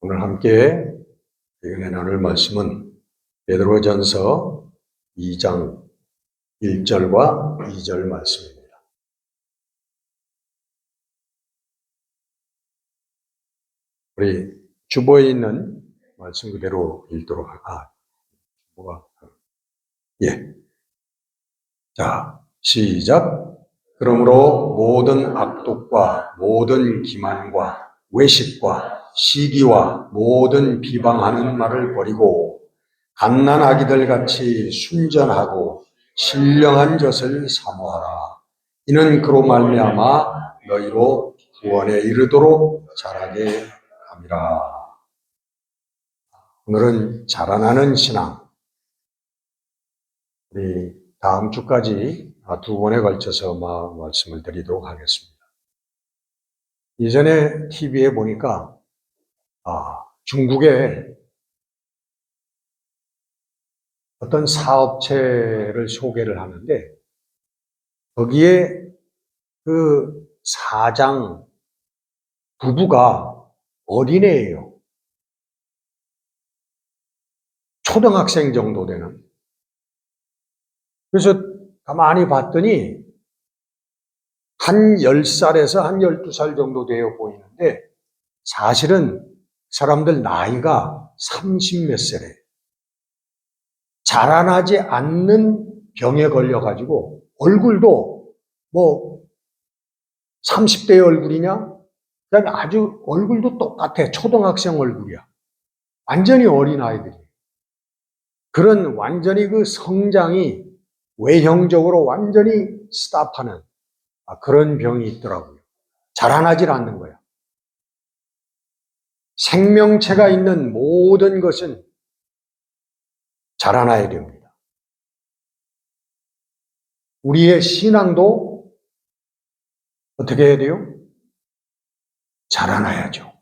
오늘 함께 은혜 나눌 말씀은 베드로전서 2장 1절과 2절 말씀입니다. 우리 주보에 있는 말씀 그대로 읽도록 자, 시작. 그러므로 모든 악독과 모든 기만과 외식과 시기와 모든 비방하는 말을 버리고 갓난아기들 같이 순전하고 신령한 젖을 사모하라. 이는 그로 말미암아 너희로 구원에 이르도록 자라게 함이라. 오늘은 자라나는 신앙, 우리 다음 주까지 두 번에 걸쳐서 말씀을 드리도록 하겠습니다. 예전에 TV에 보니까 중국에 어떤 사업체를 소개를 하는데 거기에 그 사장 부부가 어린애예요. 초등학생 정도 되는. 그래서 가만히 봤더니 한 10살에서 한 12살 정도 되어 보이는데 사실은 사람들 나이가 30 몇 세래. 자라나지 않는 병에 걸려가지고 얼굴도 30대의 얼굴이냐? 그다음에 아주 얼굴도 똑같아. 초등학생 얼굴이야. 완전히 어린아이들이. 그런 완전히 그 성장이 외형적으로 완전히 스탑하는 그런 병이 있더라고요. 자라나질 않는 거야. 생명체가 있는 모든 것은 자라나야 됩니다. 우리의 신앙도 어떻게 해야 돼요? 자라나야죠.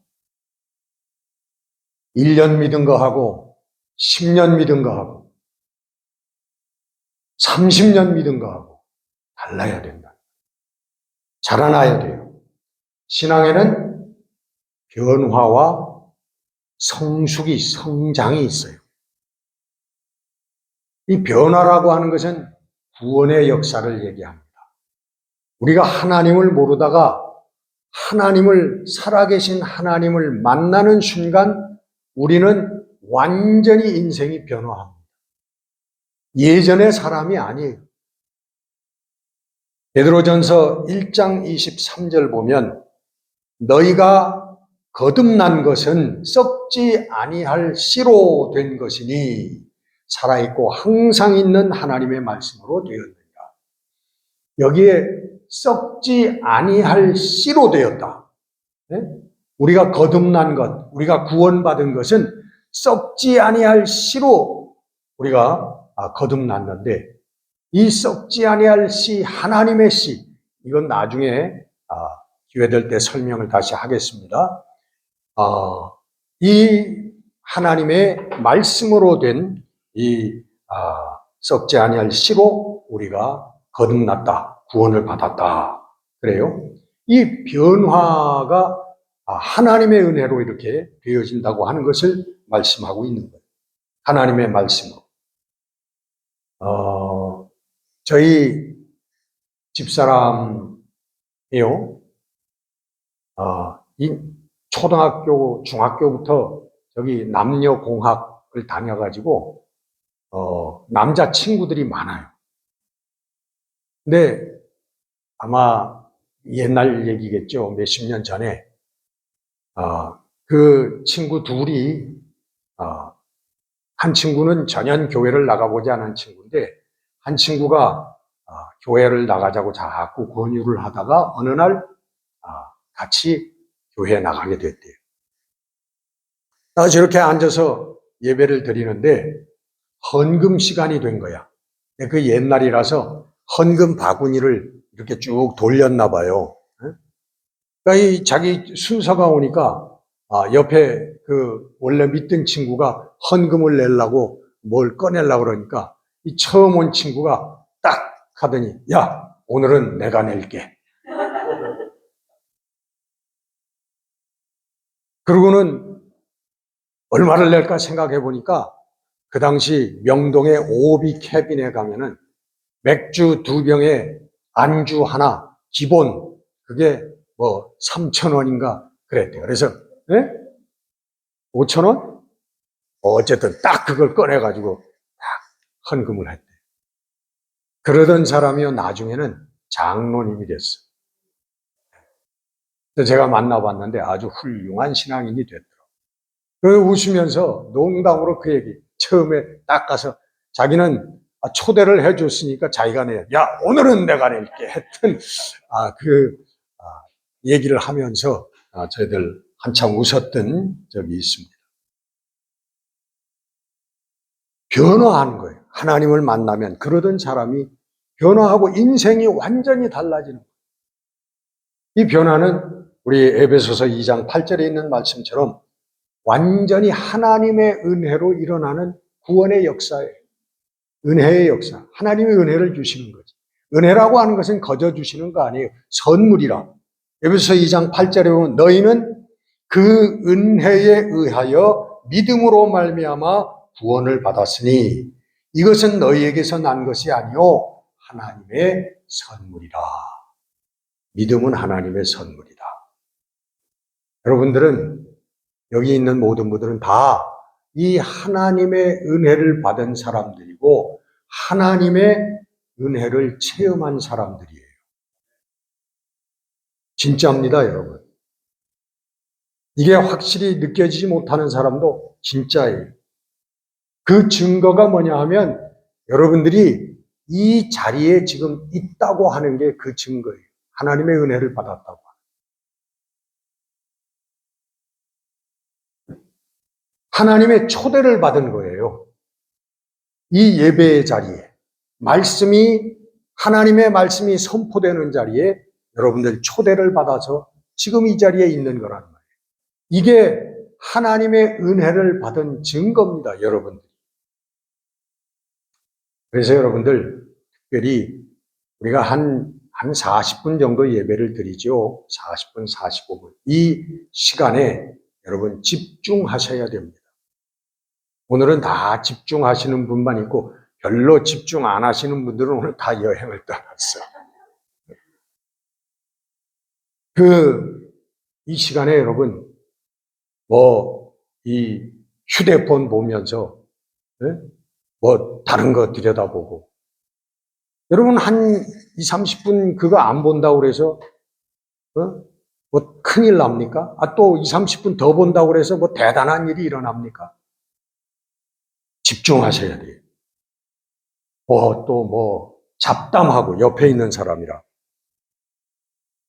1년 믿은 거 하고 10년 믿은 거 하고 30년 믿은 거 하고 달라야 된다. 자라나야 돼요. 신앙에는 변화와 성장이 있어요. 이 변화라고 하는 것은 구원의 역사를 얘기합니다. 우리가 하나님을 모르다가 살아계신 하나님을 만나는 순간 우리는 완전히 인생이 변화합니다. 예전의 사람이 아니에요. 베드로전서 1장 23절 보면 너희가 거듭난 것은 썩지 아니할 씨로 된 것이니 살아있고 항상 있는 하나님의 말씀으로 되었느니라. 여기에 썩지 아니할 씨로 되었다. 네? 우리가 거듭난 것, 우리가 구원받은 것은 썩지 아니할 씨로 우리가 거듭났는데 이 썩지 아니할 씨, 하나님의 씨, 이건 나중에 기회 될 때 설명을 다시 하겠습니다. 이 하나님의 말씀으로 된 이 썩지 아니할 씨로 우리가 거듭났다, 구원을 받았다. 그래요? 이 변화가 하나님의 은혜로 이렇게 되어진다고 하는 것을 말씀하고 있는 거예요. 하나님의 말씀으로. 저희 집사람이요. 이 초등학교, 중학교부터 저기 남녀공학을 다녀가지고 남자 친구들이 많아요. 근데 아마 옛날 얘기겠죠. 몇십 년 전에 그 친구 둘이 한 친구는 전혀 교회를 나가보지 않은 친구인데 한 친구가 교회를 나가자고 자꾸 권유를 하다가 어느 날 같이 교회에 나가게 됐대요. 저렇게 앉아서 예배를 드리는데 헌금 시간이 된 거야. 그 옛날이라서 헌금 바구니를 이렇게 쭉 돌렸나 봐요. 그러니까 이 자기 순서가 오니까 옆에 그 원래 믿던 친구가 헌금을 내려고 뭘 꺼내려고 그러니까 이 처음 온 친구가 딱 하더니 야, 오늘은 내가 낼게. 그러고는 얼마를 낼까 생각해 보니까 그 당시 명동의 오비 캐빈에 가면은 맥주 2병에 안주 하나 기본 그게 뭐 3,000원인가 그랬대요. 그래서 5,000원? 어쨌든 딱 그걸 꺼내가지고 딱 헌금을 했대. 그러던 사람이요 나중에는 장로님이 됐어. 제가 만나봤는데 아주 훌륭한 신앙인이 됐더라고요. 그래서 웃으면서 농담으로 그 얘기 처음에 딱 가서 자기는 초대를 해줬으니까 자기가 내, 야 오늘은 내가 낼게 했던 얘기를 하면서 저희들 한참 웃었던 적이 있습니다. 변화하는 거예요. 하나님을 만나면 그러던 사람이 변화하고 인생이 완전히 달라지는 거예요. 이 변화는 우리 에베소서 2장 8절에 있는 말씀처럼 완전히 하나님의 은혜로 일어나는 구원의 역사예요. 은혜의 역사. 하나님의 은혜를 주시는 거지. 은혜라고 하는 것은 거저 주시는 거 아니에요. 선물이라. 에베소서 2장 8절에 보면 너희는 그 은혜에 의하여 믿음으로 말미암아 구원을 받았으니 이것은 너희에게서 난 것이 아니요 하나님의 선물이라. 믿음은 하나님의 선물이다. 여러분들은 여기 있는 모든 분들은 다 이 하나님의 은혜를 받은 사람들이고 하나님의 은혜를 체험한 사람들이에요. 진짜입니다, 여러분. 이게 확실히 느껴지지 못하는 사람도 진짜예요. 그 증거가 뭐냐 하면 여러분들이 이 자리에 지금 있다고 하는 게 그 증거예요. 하나님의 은혜를 받았다고. 하나님의 초대를 받은 거예요. 이 예배의 자리에 하나님의 말씀이 선포되는 자리에 여러분들 초대를 받아서 지금 이 자리에 있는 거라는 거예요. 이게 하나님의 은혜를 받은 증거입니다, 여러분들. 그래서 여러분들 특별히 우리가 한 40분 정도 예배를 드리죠. 40분, 45분. 이 시간에 여러분 집중하셔야 됩니다. 오늘은 다 집중하시는 분만 있고 별로 집중 안 하시는 분들은 오늘 다 여행을 떠났어요. 이 시간에 여러분 이 휴대폰 보면서 다른 거 들여다보고 여러분 한 20, 30분 그거 안 본다고 그래서 큰일 납니까? 또 20, 30분 더 본다고 그래서 대단한 일이 일어납니까? 집중하셔야 돼요. 잡담하고 옆에 있는 사람이랑.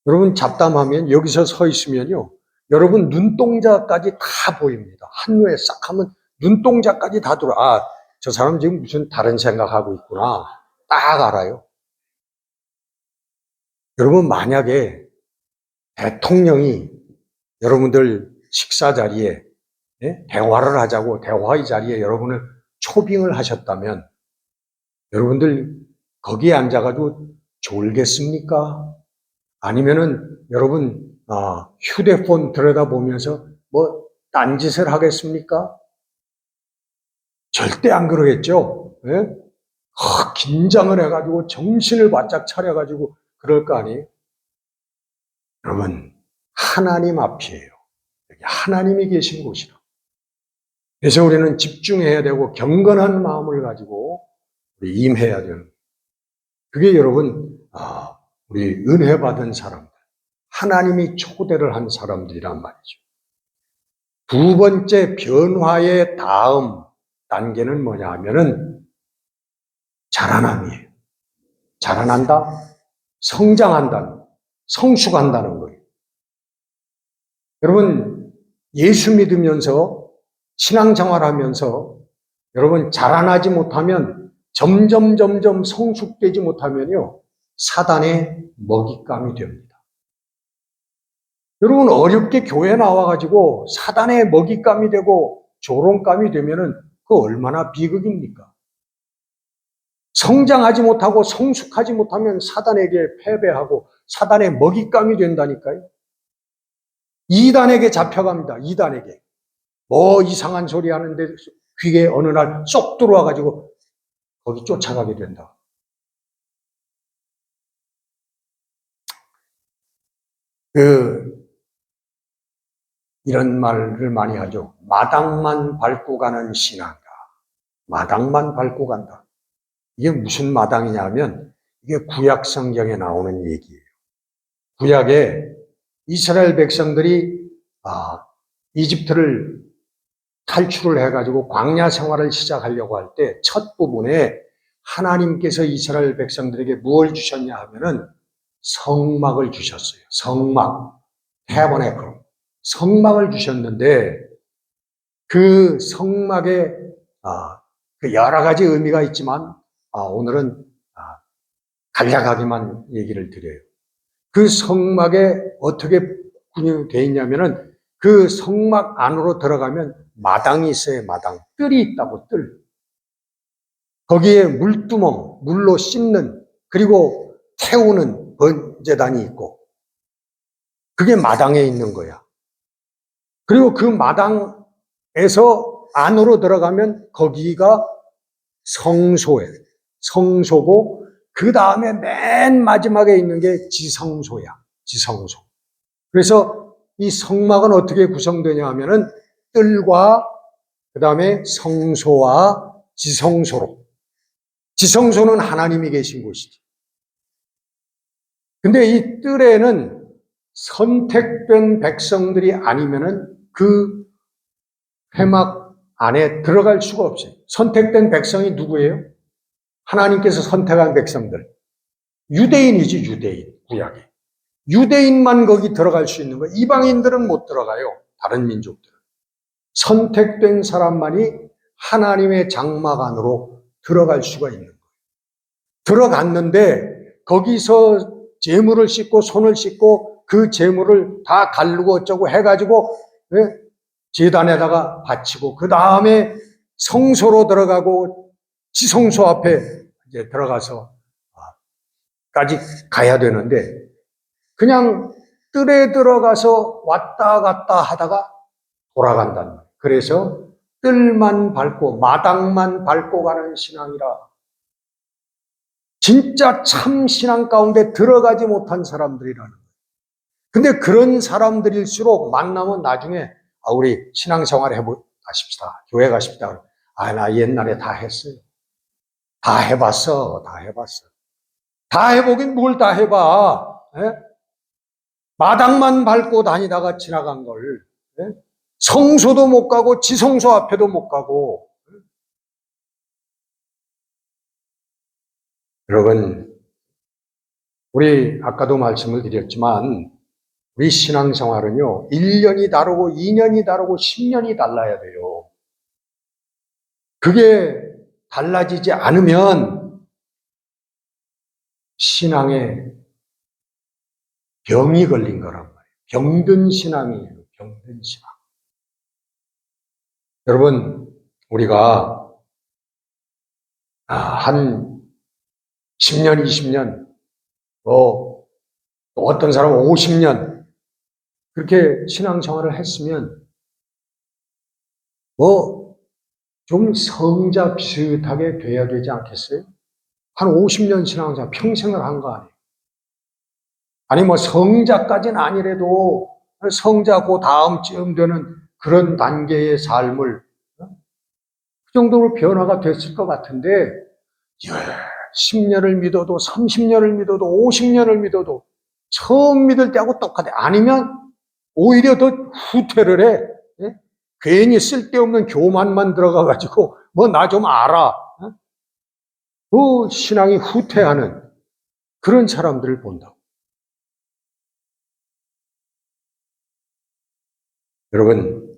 여러분 잡담하면 여기서 서 있으면요. 여러분 눈동자까지 다 보입니다. 한눈에 싹 하면 눈동자까지 다 들어. 저 사람 지금 무슨 다른 생각하고 있구나. 딱 알아요. 여러분 만약에 대통령이 여러분들 식사 자리에 대화를 하자고 대화의 자리에 여러분을 초빙을 하셨다면 여러분들 거기에 앉아가지고 졸겠습니까? 아니면은 여러분 휴대폰 들여다보면서 딴짓을 하겠습니까? 절대 안 그러겠죠. 긴장을 해가지고 정신을 바짝 차려가지고 그럴 거 아니에요? 여러분 하나님 앞이에요. 여기 하나님이 계신 곳이라. 그래서 우리는 집중해야 되고 경건한 마음을 가지고 우리 임해야 되는. 그게 여러분 우리 은혜 받은 사람들, 하나님이 초대를 한 사람들이란 말이죠. 두 번째 변화의 다음 단계는 뭐냐 하면은 자라남이에요. 자라난다, 성장한다, 성숙한다는 거예요. 여러분 예수 믿으면서 신앙생활하면서 여러분 자라나지 못하면 점점 성숙되지 못하면요 사단의 먹잇감이 됩니다. 여러분 어렵게 교회 나와가지고 사단의 먹잇감이 되고 조롱감이 되면은 그 얼마나 비극입니까? 성장하지 못하고 성숙하지 못하면 사단에게 패배하고 사단의 먹잇감이 된다니까요. 이단에게 잡혀갑니다. 이단에게. 뭐 이상한 소리 하는데 귀에 어느 날 쏙 들어와가지고 거기 쫓아가게 된다. 이런 말을 많이 하죠. 마당만 밟고 가는 신앙이다. 마당만 밟고 간다. 이게 무슨 마당이냐면 이게 구약 성경에 나오는 얘기예요. 구약에 이스라엘 백성들이 이집트를 탈출을 해가지고 광야 생활을 시작하려고 할 때 첫 부분에 하나님께서 이스라엘 백성들에게 무엇을 주셨냐 하면은 성막을 주셨어요. 성막, 태버네클, 성막을 주셨는데 그 성막에 그 여러 가지 의미가 있지만 오늘은 간략하게만 얘기를 드려요. 그 성막에 어떻게 구성되어 있냐면은 그 성막 안으로 들어가면 마당이 있어요. 마당, 뜰이 있다고 뜰. 거기에 물두멍, 물로 씻는 그리고 태우는 번제단이 있고 그게 마당에 있는 거야. 그리고 그 마당에서 안으로 들어가면 거기가 성소예요. 성소고 그 다음에 맨 마지막에 있는 게 지성소야. 지성소. 그래서 이 성막은 어떻게 구성되냐 하면은 뜰과 그 다음에 성소와 지성소로. 지성소는 하나님이 계신 곳이지. 근데 이 뜰에는 선택된 백성들이 아니면은 그 회막 안에 들어갈 수가 없어요. 선택된 백성이 누구예요? 하나님께서 선택한 백성들. 유대인이지, 유대인. 구약에. 유대인만 거기 들어갈 수 있는 거예요. 이방인들은 못 들어가요. 다른 민족들은. 선택된 사람만이 하나님의 장막 안으로 들어갈 수가 있는 거예요. 들어갔는데 거기서 재물을 씻고 손을 씻고 그 재물을 다 가르고 어쩌고 해가지고 제단에다가 바치고 그 다음에 성소로 들어가고 지성소 앞에 이제 들어가서 까지 가야 되는데 그냥 뜰에 들어가서 왔다 갔다 하다가 돌아간다는 거예요. 그래서 뜰만 밟고 마당만 밟고 가는 신앙이라. 진짜 참 신앙 가운데 들어가지 못한 사람들이라는 거예요. 근데 그런 사람들일수록 만나면 나중에 우리 신앙생활 가십시다. 교회 가십시다. 나 옛날에 다 했어요. 다 해봤어. 다 해봤어. 다 해보긴 뭘 다 해봐. 에? 마당만 밟고 다니다가 지나간 걸. 에? 성소도 못 가고 지성소 앞에도 못 가고. 여러분, 우리 아까도 말씀을 드렸지만 우리 신앙생활은요. 1년이 다르고 2년이 다르고 10년이 달라야 돼요. 그게 달라지지 않으면 신앙에 병이 걸린 거란 말이에요. 병든 신앙이에요. 병든 신앙. 여러분, 우리가 한 10년, 20년, 또 어떤 사람은 50년 그렇게 신앙생활을 했으면 좀 성자 비슷하게 돼야 되지 않겠어요? 한 50년 신앙생활 평생을 한 거 아니에요? 아니 성자까지는 아니래도 성자 그 다음쯤 되는 그런 단계의 삶을 그 정도로 변화가 됐을 것 같은데 10년을 믿어도 30년을 믿어도 50년을 믿어도 처음 믿을 때하고 똑같아. 아니면 오히려 더 후퇴를 해. 예? 괜히 쓸데없는 교만만 들어가가지고 나 좀 알아. 그 신앙이 후퇴하는 그런 사람들을 본다고. 여러분,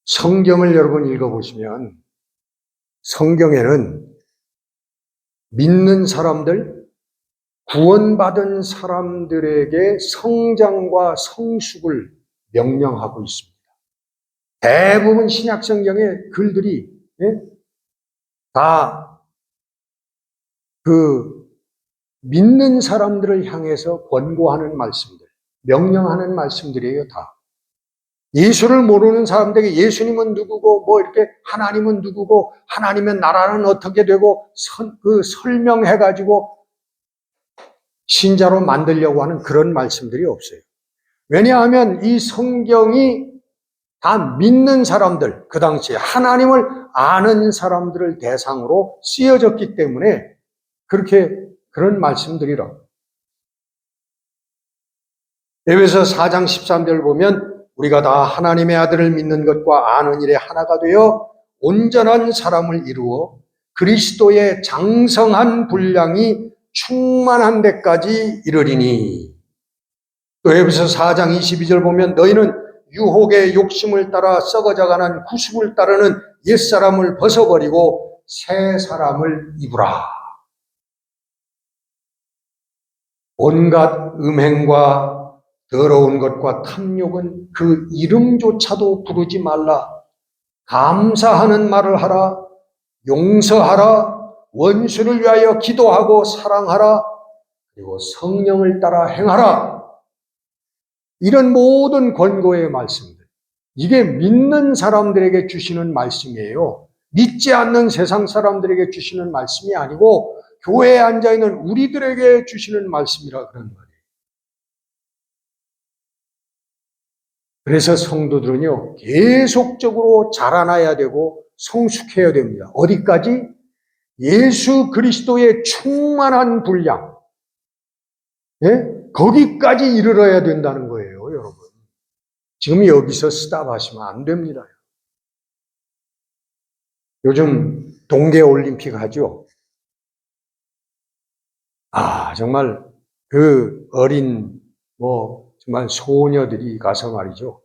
성경을 여러분 읽어보시면 성경에는 믿는 사람들, 구원받은 사람들에게 성장과 성숙을 명령하고 있습니다. 대부분 신약 성경의 글들이 다 그 믿는 사람들을 향해서 권고하는 말씀들, 명령하는 말씀들이에요, 다. 예수를 모르는 사람들에게 예수님은 누구고, 뭐 이렇게 하나님은 누구고, 하나님의 나라는 어떻게 되고, 설명해가지고 신자로 만들려고 하는 그런 말씀들이 없어요. 왜냐하면 이 성경이 다 믿는 사람들, 그 당시에 하나님을 아는 사람들을 대상으로 쓰여졌기 때문에 그렇게 그런 말씀들이라. 에베소 4장 13절을 보면 우리가 다 하나님의 아들을 믿는 것과 아는 일에 하나가 되어 온전한 사람을 이루어 그리스도의 장성한 분량이 충만한 데까지 이르리니. 또 에베소 4장 22절 보면 너희는 유혹의 욕심을 따라 썩어져가는 구습을 따르는 옛사람을 벗어버리고 새 사람을 입으라. 온갖 음행과 더러운 것과 탐욕은 그 이름조차도 부르지 말라. 감사하는 말을 하라. 용서하라. 원수를 위하여 기도하고 사랑하라. 그리고 성령을 따라 행하라. 이런 모든 권고의 말씀들, 이게 믿는 사람들에게 주시는 말씀이에요. 믿지 않는 세상 사람들에게 주시는 말씀이 아니고 교회에 앉아있는 우리들에게 주시는 말씀이라 그런 말이에요. 그래서 성도들은요, 계속적으로 자라나야 되고 성숙해야 됩니다. 어디까지? 예수 그리스도의 충만한 분량, 거기까지 이르러야 된다는 거예요, 여러분. 지금 여기서 스탑하시면 안 됩니다. 요즘 동계올림픽 하죠? 정말 그 어린, 정말 소녀들이 가서 말이죠.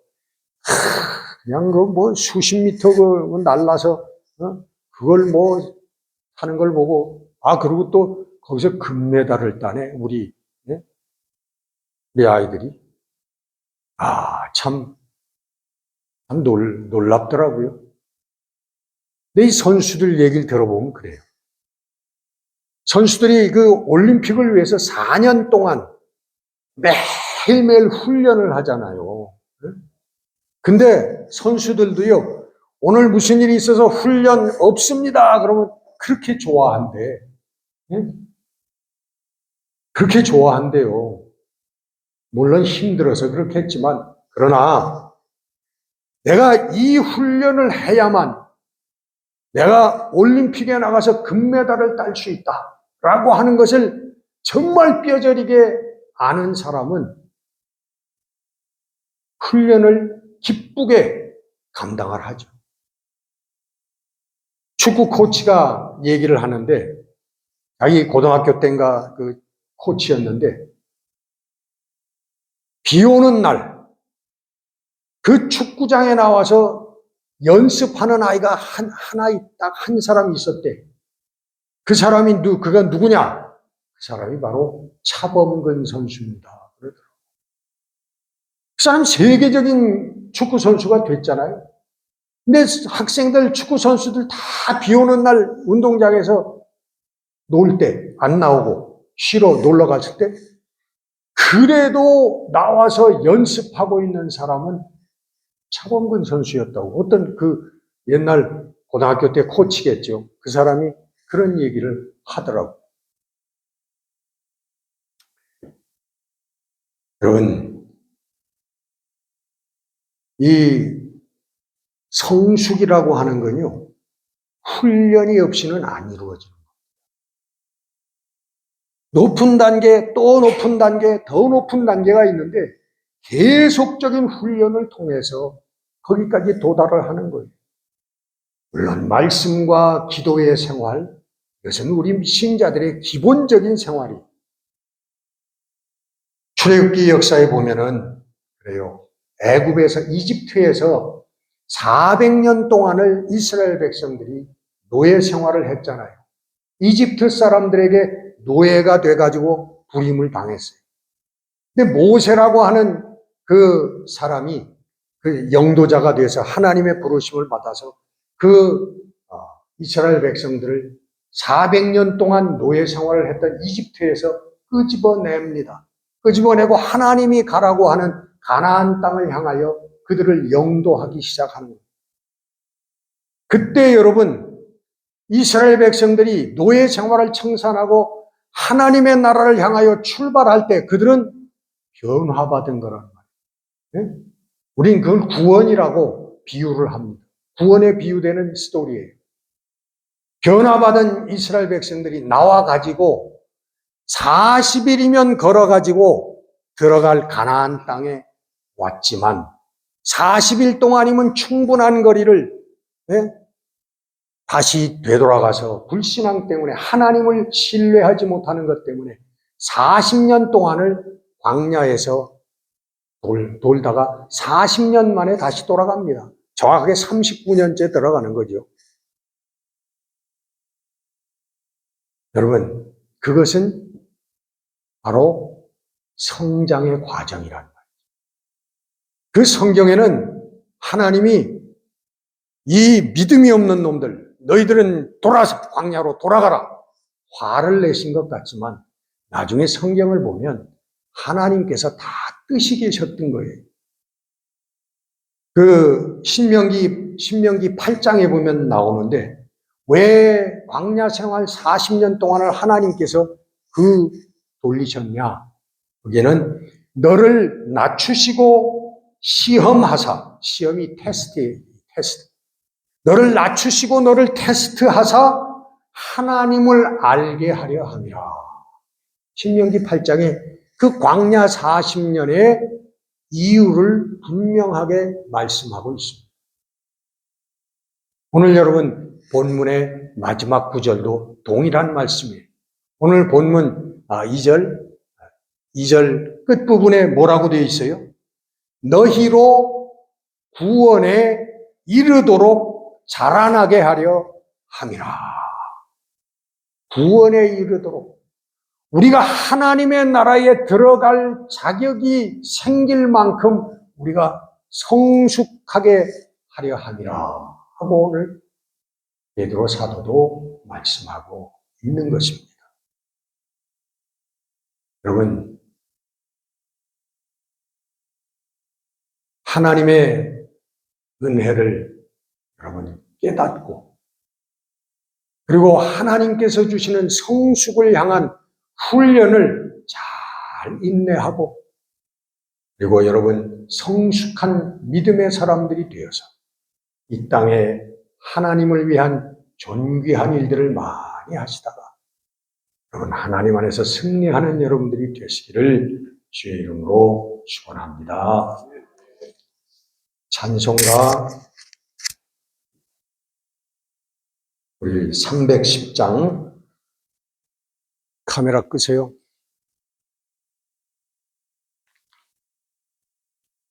그냥 수십 미터 날라서, 그걸 하는 걸 보고, 그리고 또 거기서 금메달을 따네, 우리 아이들이. 참 놀랍더라고요. 근데 이 선수들 얘기를 들어보면 그래요. 선수들이 그 올림픽을 위해서 4년 동안 매일매일 훈련을 하잖아요. 근데 선수들도요, 오늘 무슨 일이 있어서 훈련 없습니다. 그러면 그렇게 좋아한대. 그렇게 좋아한대요. 물론 힘들어서 그렇겠지만, 그러나 내가 이 훈련을 해야만 내가 올림픽에 나가서 금메달을 딸 수 있다라고 하는 것을 정말 뼈저리게 아는 사람은 훈련을 기쁘게 감당을 하죠. 축구 코치가 얘기를 하는데, 자기 고등학교 때인가 그 코치였는데, 비 오는 날 그 축구장에 나와서 연습하는 아이가 딱 한 사람이 있었대. 그 사람이 그가 누구냐? 그 사람이 바로 차범근 선수입니다. 그러더라고요. 그 사람 세계적인 축구 선수가 됐잖아요. 근데 학생들, 축구 선수들 다 비 오는 날 운동장에서 놀 때 안 나오고 쉬러 놀러 갔을 때 그래도 나와서 연습하고 있는 사람은 차범근 선수였다고. 어떤 그 옛날 고등학교 때 코치겠죠. 그 사람이 그런 얘기를 하더라고요. 여러분, 이 성숙이라고 하는 건요, 훈련이 없이는 안 이루어집니다. 높은 단계, 또 높은 단계, 더 높은 단계가 있는데 계속적인 훈련을 통해서 거기까지 도달을 하는 거예요. 물론 말씀과 기도의 생활, 이것은 우리 신자들의 기본적인 생활이에요. 출애굽기 역사에 보면은 그래요. 애굽에서, 이집트에서 400년 동안을 이스라엘 백성들이 노예 생활을 했잖아요. 이집트 사람들에게 노예가 돼가지고 부림을 당했어요. 근데 모세라고 하는 그 사람이 그 영도자가 돼서 하나님의 부르심을 받아서 그 이스라엘 백성들을 400년 동안 노예 생활을 했던 이집트에서 끄집어냅니다. 끄집어내고 하나님이 가라고 하는 가나안 땅을 향하여 그들을 영도하기 시작하는 거예요. 그때 여러분, 이스라엘 백성들이 노예 생활을 청산하고 하나님의 나라를 향하여 출발할 때 그들은 변화받은 거란 말이에요. 우린 그걸 구원이라고 비유를 합니다. 구원에 비유되는 스토리예요. 변화받은 이스라엘 백성들이 나와가지고 40일이면 걸어가지고 들어갈 가나안 땅에 왔지만 40일 동안이면 충분한 거리를 다시 되돌아가서 불신앙 때문에 하나님을 신뢰하지 못하는 것 때문에 40년 동안을 광야에서 돌다가 40년 만에 다시 돌아갑니다. 정확하게 39년째 들어가는 거죠. 여러분, 그것은 바로 성장의 과정이란 말이에요. 그 성경에는 하나님이 이 믿음이 없는 놈들, 너희들은 돌아서 광야로 돌아가라, 화를 내신 것 같지만 나중에 성경을 보면 하나님께서 다 뜻이 계셨던 거예요. 그 신명기 8장에 보면 나오는데 왜 광야 생활 40년 동안을 하나님께서 돌리셨냐? 거기에는 너를 낮추시고 시험하사, 시험이 테스트. 너를 낮추시고 너를 테스트하사 하나님을 알게 하려 함이라. 신명기 8장에 그 광야 40년의 이유를 분명하게 말씀하고 있습니다. 오늘 여러분 본문의 마지막 구절도 동일한 말씀이에요. 오늘 본문 2절 끝부분에 뭐라고 되어 있어요? 너희로 구원에 이르도록 자라나게 하려 함이라. 구원에 이르도록 우리가 하나님의 나라에 들어갈 자격이 생길 만큼 우리가 성숙하게 하려 함이라 하고 오늘 베드로 사도도 말씀하고 있는 것입니다. 여러분, 하나님의 은혜를 여러분 깨닫고 그리고 하나님께서 주시는 성숙을 향한 훈련을 잘 인내하고 그리고 여러분 성숙한 믿음의 사람들이 되어서 이 땅에 하나님을 위한 존귀한 일들을 많이 하시다가 여러분 하나님 안에서 승리하는 여러분들이 되시기를 주의 이름으로 축원합니다. 찬송가 우리 310장 카메라 끄세요.